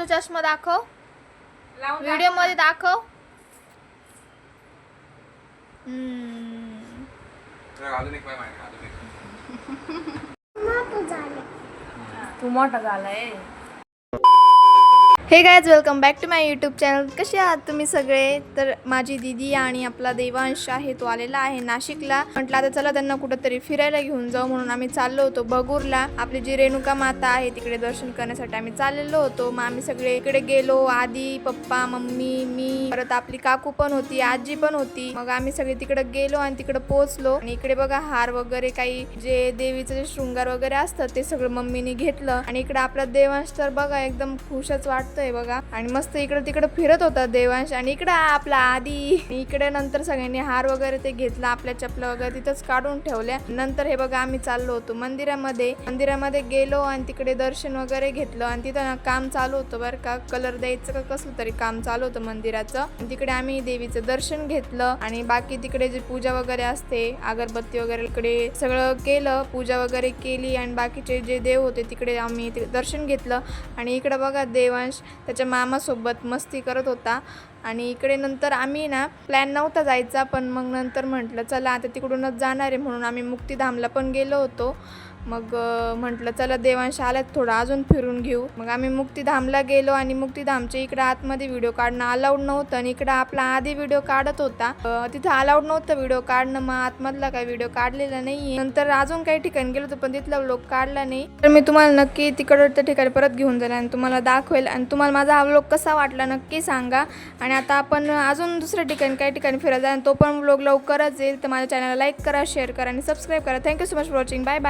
तुझा चष्मा दाखव, व्हिडिओ मध्ये दाखव. तू मोठा झालाय. Hey guys, welcome back to my YouTube channel. कसे आहात तुम्ही सगळे? तर माझी दीदी आणि आपला देवांश आहे तो आलेला आहे नाशिकला. म्हटलं आता चला त्यांना कुठंतरी फिरायला घेऊन जाऊ, म्हणून आम्ही चाललो होतो बगूरला. आपली जी रेणुका माता आहे तिकडे दर्शन करण्यासाठी आम्ही चाललेलो होतो. मग आम्ही सगळे इकडे गेलो, आधी पप्पा, मम्मी, मी, परत आपली काकू पण होती, आजी पण होती. मग आम्ही सगळे तिकडे गेलो आणि तिकडे पोहोचलो. आणि इकडे बघा हार वगैरे काही जे देवीचं जे शृंगार वगैरे असतं ते सगळं मम्मीने घेतलं. आणि इकडे आपला देवांश तर बघा एकदम खुशच वाटतोय बघा. आणि मस्त इकडे तिकडे फिरत होता देवांश. आणि इकडे आपला आधी. इकडे नंतर सगळ्यांनी हार वगैरे ते घेतला, आपल्या चपला वगैरे तिथंच काढून ठेवल्या. नंतर हे बघा आम्ही चाललो होतो मंदिरामध्ये गेलो आणि तिकडे दर्शन वगैरे घेतलं. आणि तिथं काम चालू होतं बरं का, कलर द्यायचं का कसलं तरी काम चालू होतं मंदिराचं. आणि तिकडे आम्ही देवीचं दर्शन घेतलं. आणि बाकी तिकडे जे पूजा वगैरे असते, अगरबत्ती वगैरे इकडे सगळं केलं, पूजा वगैरे केली. आणि बाकीचे जे देव होते तिकडे आम्ही दर्शन घेतलं. आणि इकडे बघा देवांश त्याच्या मामासोबत मस्ती करत होता. आणि इकडे नंतर आम्ही ना प्लॅन नव्हता जायचा, पण मग नंतर म्हटलं चला आता तिकडूनच जाणार आहे, म्हणून आम्ही मुक्तिधामला पण गेलो होतो. मग म्हटलं चला देवांश आल्यात थोडं अजून फिरून घेऊ. मग आम्ही मुक्तिधामला गेलो. आणि मुक्तिधामच्या इकडे आतमध्ये व्हिडिओ काढणं अलाउड नव्हतं. आणि इकडं आपला आधी व्हिडिओ काढत होता, तिथं अलाउड नव्हतं व्हिडिओ काढणं. मग आतमधला काही व्हिडिओ काढलेला नाही. नंतर अजून काही ठिकाणी गेलो होतो पण तिथला व्लॉग काढला नाही. तर मी तुम्हाला नक्की तिकडच्या ठिकाणी परत घेऊन जाईल आणि तुम्हाला दाखवेल. आणि तुम्हाला माझा हा व्लॉग कसा वाटला नक्की सांगा. आणि आता आपण अजून दुसऱ्या ठिकाणी काही ठिकाणी फिरायला आणि तो पण व्लॉग लवकरच येईल. तर माझ्या चॅनलला लाईक करा, शेअर करा आणि सबस्क्राईब करा. Thank you so much for watching. Bye bye.